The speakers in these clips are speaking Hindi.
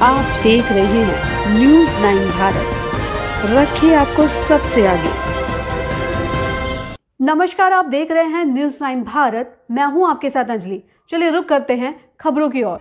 आप देख रहे हैं न्यूज़ 9 भारत, रखिए आपको सबसे आगे। नमस्कार, आप देख रहे हैं न्यूज़ 9 भारत। मैं हूं आपके साथ अंजलि। चलिए रुक करते हैं खबरों की ओर।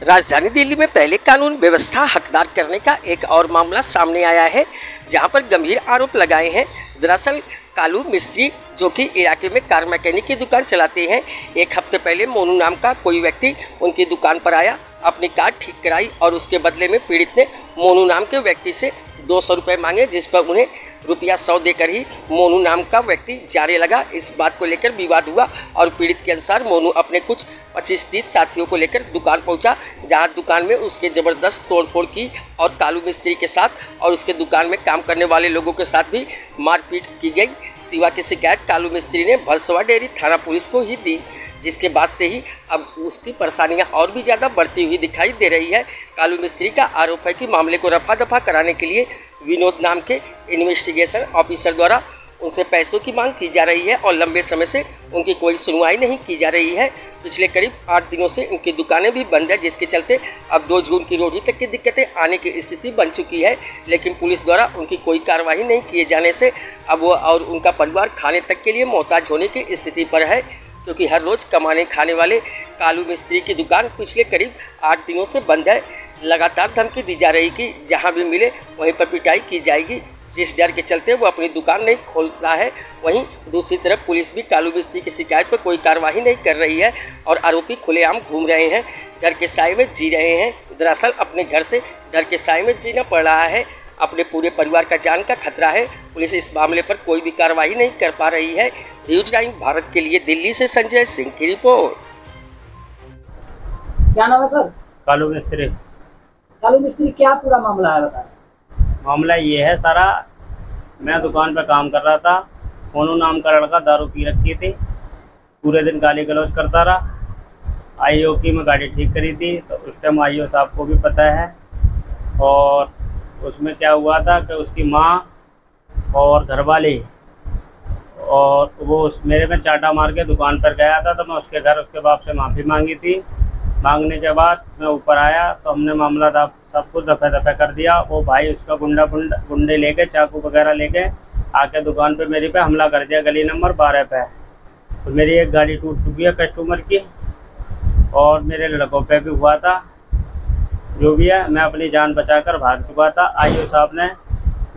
राजधानी दिल्ली में पहले कानून व्यवस्था हकदार करने का एक और मामला सामने आया है, जहां पर गंभीर आरोप लगाए हैं। दरअसल कालू मिस्त्री, जो कि इलाके में कार मैकेनिक की दुकान चलाते हैं, एक हफ्ते पहले मोनू नाम का कोई व्यक्ति उनकी दुकान पर आया, अपनी कार ठीक कराई और उसके बदले में पीड़ित ने मोनू नाम के व्यक्ति से 200 रुपये मांगे, जिस पर उन्हें रुपया 100 देकर ही मोनू नाम का व्यक्ति जाने लगा। इस बात को लेकर विवाद हुआ और पीड़ित के अनुसार मोनू अपने कुछ 25-30 साथियों को लेकर दुकान पहुंचा, जहां दुकान में उसके ज़बरदस्त तोड़फोड़ की और कालू मिस्त्री के साथ और उसके दुकान में काम करने वाले लोगों के साथ भी मारपीट की गई। शिवा की शिकायत कालू मिस्त्री ने भलसवा डेयरी थाना पुलिस को ही दी, जिसके बाद से ही अब उसकी परेशानियां और भी ज़्यादा बढ़ती हुई दिखाई दे रही है। कालू मिस्त्री का आरोप है कि मामले को रफा दफा कराने के लिए विनोद नाम के इन्वेस्टिगेशन ऑफिसर द्वारा उनसे पैसों की मांग की जा रही है और लंबे समय से उनकी कोई सुनवाई नहीं की जा रही है। पिछले करीब 8 दिनों से उनकी दुकानें भी बंद है, जिसके चलते अब 2 जून की रोटी तक की दिक्कतें आने की स्थिति बन चुकी है। लेकिन पुलिस द्वारा उनकी कोई कार्रवाई नहीं किए जाने से अब वो और उनका परिवार खाने तक के लिए मोहताज होने की स्थिति पर है, क्योंकि हर रोज़ कमाने खाने वाले कालू मिस्त्री की दुकान पिछले करीब 8 दिनों से बंद है। लगातार धमकी दी जा रही कि जहां भी मिले वहीं पर पिटाई की जाएगी, जिस डर के चलते वो अपनी दुकान नहीं खोलता है। वहीं दूसरी तरफ पुलिस भी कालू मिस्त्री की शिकायत पर कोई कार्रवाई नहीं कर रही है और आरोपी खुलेआम घूम रहे हैं, डर के साए में जी रहे हैं। दरअसल अपने घर से डर के साए में जीना पड़ रहा है, अपने पूरे परिवार का जान का खतरा है। पुलिस इस मामले पर कोई भी कार्रवाई नहीं कर पा रही है। न्यूज़ 9 भारत के लिए दिल्ली से संजय सिंह की रिपोर्ट। क्या नाम है सर? कालू मिस्त्री। कालू मिस्त्री, क्या पूरा मामला है बताएं। मामला ये है सारा, मैं दुकान पर काम कर रहा था, मोनू नाम का लड़का दारू पी रखी थी, पूरे दिन गाली गलौज करता रहा। आईओ की मैं गाड़ी ठीक करी थी, तो उस टाइम आईओ साहब को भी पता है। और उसमें क्या हुआ था कि उसकी माँ और घरवाली और वो उस मेरे में चाटा मार के दुकान पर गया था, तो मैं उसके घर उसके बाप से माफ़ी मांगी थी। मांगने के बाद मैं ऊपर आया तो हमने मामला सब कुछ दफ़े दफ़े कर दिया। वो भाई उसका गुंडे लेके चाकू वगैरह लेके आके दुकान पे मेरी पे हमला कर दिया, गली नंबर 12 पे। तो मेरी एक गाड़ी टूट चुकी है कस्टमर की और मेरे लड़कों पे भी हुआ था। जो भी है, मैं अपनी जान बचाकर भाग चुका था। आईओ साहब ने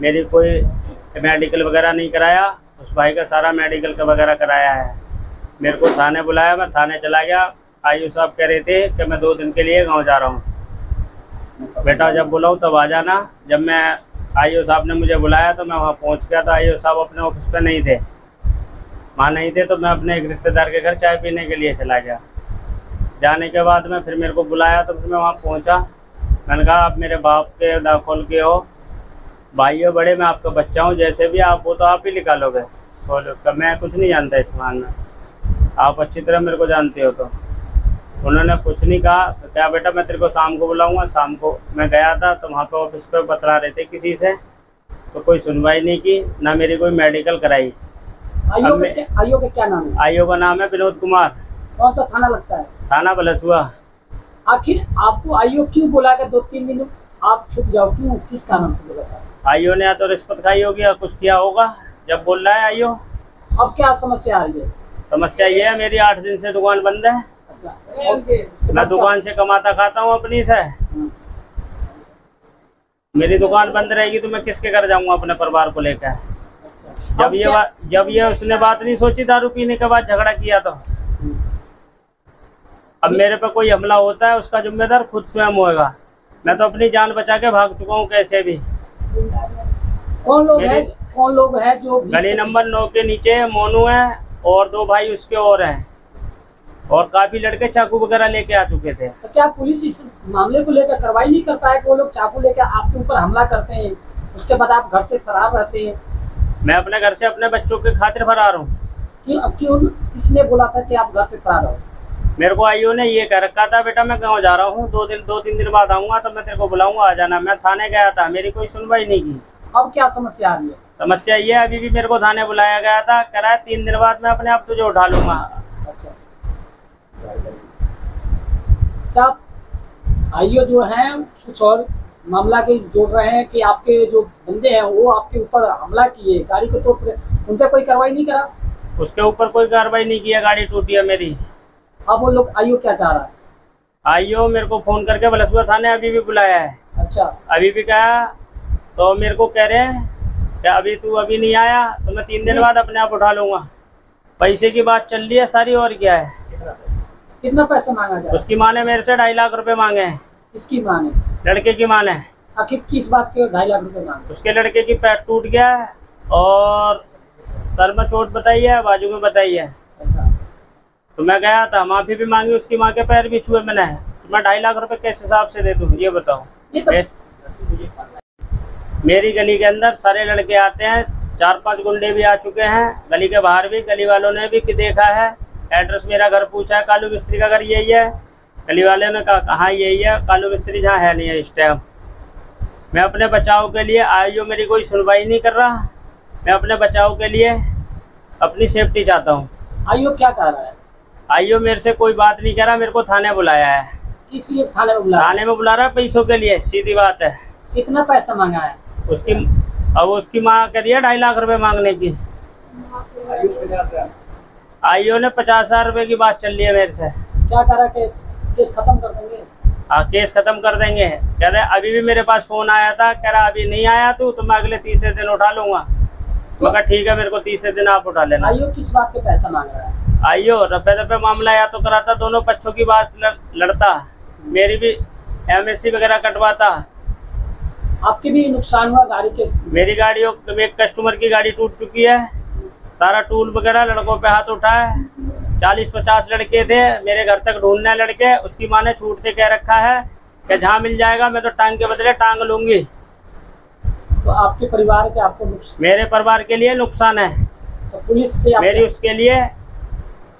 मेरी कोई मेडिकल वगैरह नहीं कराया, उस भाई का सारा मेडिकल का वगैरह कराया है। मेरे को थाने बुलाया, मैं थाने चला गया। आईओ साहब कह रहे थे कि मैं 2 दिन के लिए गांव जा रहा हूं, बेटा जब बुलाऊं तब आ जाना। जब मैं आईओ साहब ने मुझे बुलाया तो मैं वहां पहुंच गया, तो आईओ साहब अपने ऑफिस पे नहीं थे, वहाँ नहीं थे। तो मैं अपने एक रिश्तेदार के घर चाय पीने के लिए चला गया। जाने के बाद में फिर मेरे को बुलाया तो फिर मैं वहाँ पहुँचा। मैंने कहा आप मेरे बाप के दाखिल के हो, भाई हो बड़े, मैं आपका बच्चा हूँ, जैसे भी आप वो तो आप ही निकालोगे सोल उसका, मैं कुछ नहीं जानता इस मान में, आप अच्छी तरह मेरे को जानते हो। तो उन्होंने कुछ नहीं कहा। तो क्या बेटा मैं तेरे को शाम को बुलाऊंगा। शाम को मैं गया था तो वहाँ पे ऑफिस पे बतला रहे थे किसी से, तो कोई सुनवाई नहीं की, ना मेरी कोई मेडिकल कराई। आईओ का क्या नाम है? आईओ का नाम है विनोद कुमार। कौन सा थाना लगता है? थाना भलसुआ। आखिर आपको आईओ क्यों बोला कि 2-3 दिन आप छुप जाओ, क्यों, किस कारण से बोला था? आईओ ने या तो रिश्वत खाई होगी या कुछ किया होगा, जब बोल रहा है आईओ। अब क्या समस्या आ रही है? समस्या ये है, मेरी 8 दिन से दुकान बंद है। मैं दुकान से कमाता खाता हूँ अपनी से। मेरी दुकान बंद रहेगी तो मैं किसके घर जाऊंगा अपने परिवार को लेकर। जब ये उसने बात नहीं सोची दारू पीने के बाद झगड़ा किया, तो अब मेरे पे कोई हमला होता है उसका जिम्मेदार खुद स्वयं होगा। मैं तो अपनी जान बचा के भाग चुका हूँ कैसे भी। कौन लोग है जो गली नंबर 9 के नीचे मोनू है और 2 भाई उसके और हैं, और काफी लड़के चाकू वगैरह लेके आ चुके थे। तो क्या पुलिस इस मामले को लेकर कार्रवाई नहीं करता है कि वो लोग चाकू लेकर आपके ऊपर हमला करते हैं, उसके बाद आप घर से फरार रहते हैं? मैं अपने घर से अपने बच्चों के खातिर फरार हूँ। क्यों किसने बोला था कि आप घर से फरार हो? मेरे को आईओ ने ये कह रखा था बेटा मैं गाँव जा रहा हूँ, 2-3 दिन बाद आऊंगा तो मैं तेरे को बुलाऊंगा, आ जाना। मैं थाने गया था, मेरी कोई सुनवाई नहीं की। अब क्या समस्या आ रही है? समस्या ये है, अभी भी मेरे को थाने बुलाया गया था, कह रहा है 3 दिन बाद मैं अपने आप तुझे उठा लूंगा। क्या आइयो जो है कुछ और मामला के जोड़ रहे हैं कि आपके जो बंदे हैं वो आपके ऊपर हमला किए गाड़ी को, तो उन पर कोई कार्रवाई नहीं करा? उसके ऊपर कोई कार्रवाई नहीं किया, गाड़ी टूटी है मेरी। अब वो लोग आइयो क्या चाह रहा है? आइयो मेरे को फोन करके बलसुआ थाने अभी भी बुलाया है। अच्छा, अभी भी कहा तो मेरे को कह रहे हैं कि अभी तू अभी नहीं आया तो मैं 3 दिन बाद अपने आप उठा लूंगा। पैसे की बात चल रही है सारी, और क्या है। कितना पैसा मांगा जाए? उसकी माँ ने मेरे से 2.5 लाख रुपए मांगे हैं। किसकी माँ ने? लड़के की माँ ने। आखिर किस बात के 2.5 लाख रुपए मांगे? उसके लड़के की पैर टूट गया है और सर में चोट बताई है, बाजू में बताई है। अच्छा, तो मैं गया था, माफी भी मांगी, उसकी माँ के पैर भी छुए मैंने। तो मैं 2.5 लाख रुपए किस हिसाब से दे दूँ ये बताओ। ये तो मेरी गली के अंदर सारे लड़के आते हैं, 4-5 गुंडे भी आ चुके हैं, गली के बाहर भी गली वालों ने भी देखा है। एड्रेस मेरा घर पूछा है, कालू मिस्त्री का घर यही है। गली वाले ने कहा कहाँ यही है, कालू मिस्त्री जहाँ है नहीं है इस टाइम। मैं अपने बचाव के लिए आइयो, मेरी कोई सुनवाई नहीं कर रहा। मैं अपने बचाव के लिए अपनी सेफ्टी चाहता हूँ। आइयो क्या कह रहा है? आइयो मेरे से कोई बात नहीं कह रहा, मेरे को थाने बुलाया है। किस लिए थाने में बुलाया? थाने में बुला रहा है पैसों के लिए, सीधी बात है। कितना पैसा मांगा है? उसकी अब उसकी माँ कह रही है 2.5 लाख रुपए मांगने की। आइयो ने 50,000 रुपए की बात चल रही है मेरे से। क्या कह रहा है कि केस खत्म कर देंगे? हाँ, केस खत्म कर देंगे कह रहे। अभी भी मेरे पास फोन आया था, कह रहा अभी नहीं आया तू तो मैं अगले 30 दिन उठा लूंगा। मैं कहा ठीक है, मेरे को 30 दिन आप उठा लेना। आइयो किस बात के पैसा मांग रहा है? आइयो रफे दफे मामला या तो कराता, दोनों पक्षों की बात लड़ता, मेरी भी MSC वगैरह कटवाता। आपके भी नुकसान हुआ गाड़ी के? मेरी गाड़ियों, एक कस्टमर की गाड़ी टूट चुकी है, सारा टूल वगैरह लड़कों पे हाथ उठा है। 40-50 लड़के थे, मेरे घर तक ढूंढने लड़के। उसकी माँ ने छूटते कह रखा है कि जहाँ मिल जाएगा मैं तो टांग के बदले टांग लूंगी। तो आपके परिवार के आपको नुकसान? मेरे परिवार के लिए नुकसान है, तो पुलिस से मेरी उसके लिए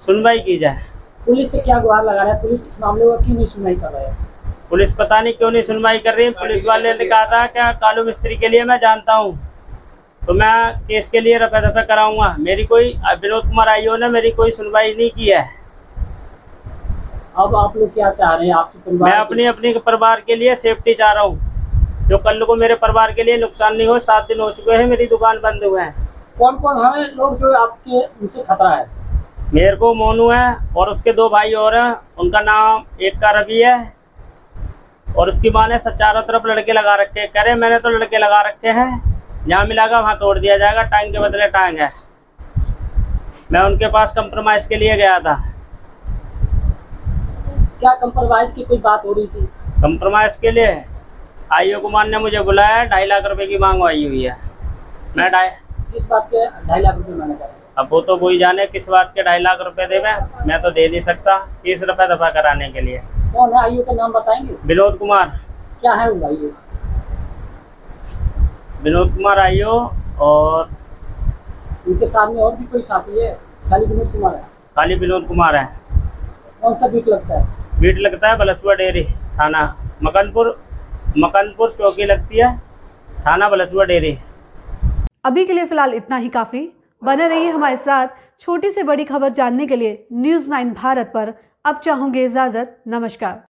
सुनवाई की जाए। पुलिस से क्या गुहार लगा रहा है? पुलिस इस मामले में क्यों नहीं सुनवाई कर रहा है? पुलिस पता नहीं क्यों नहीं सुनवाई कर रही। पुलिस वाले ने कहा था क्या कालू मिस्त्री के लिए मैं जानता हूँ तो मैं केस के लिए रफे दफे कराऊंगा। मेरी कोई विनोद कुमार आइयो ने मेरी कोई सुनवाई नहीं की है। अब आप लोग क्या चाह रहे हैं? आपके परिवार मैं अपनी परिवार के लिए सेफ्टी चाह रहा हूँ, जो कल को मेरे परिवार के लिए नुकसान नहीं हो। 7 दिन हो चुके हैं मेरी दुकान बंद हुए हैं। कौन कौन है लोग जो आपके उनसे खतरा है? मेरे को मोनू है और उसके 2 भाई और हैं। उनका नाम एक का रवि है और उसकी माँ ने चारों तरफ लड़के लगा रखे। कह रहे मैंने तो लड़के लगा रखे हैं, जहाँ मिलागा वहाँ तोड़ दिया जाएगा, टांग के बदले टांग है। मैं उनके पास कंप्रोमाइज के लिए गया था। क्या कंप्रोमाइज की कोई बात हो रही थी? कंप्रोमाइज के लिए आइयो कुमार ने मुझे बुलाया, 2.5 लाख रुपए की मांग आई हुई है। मैं किस बात के 2.5 लाख रुपए मांगे जा रहे हैं? अब वो तो वही जाने किस बात के 2.5 लाख रुपए दे। मैं तो दे नहीं सकता 30 रुपए दफा कराने के लिए। कौन है आइयो का नाम बताएंगे? विनोद कुमार। क्या है वो आइयो? विनोद कुमार आइयो और उनके साथ में और भी कोई साथी है? खाली विनोद कुमार है? खाली विनोद कुमार है। कौन सा बीट लगता है? बीट लगता है बलसुआ डेयरी थाना, मकनपुर चौकी लगती है, थाना बलसुआ डेयरी। अभी के लिए फिलहाल इतना ही काफी। बने रहिए हमारे साथ छोटी से बड़ी खबर जानने के लिए न्यूज़ 9 भारत पर। अब चाहूंगी इजाजत। नमस्कार।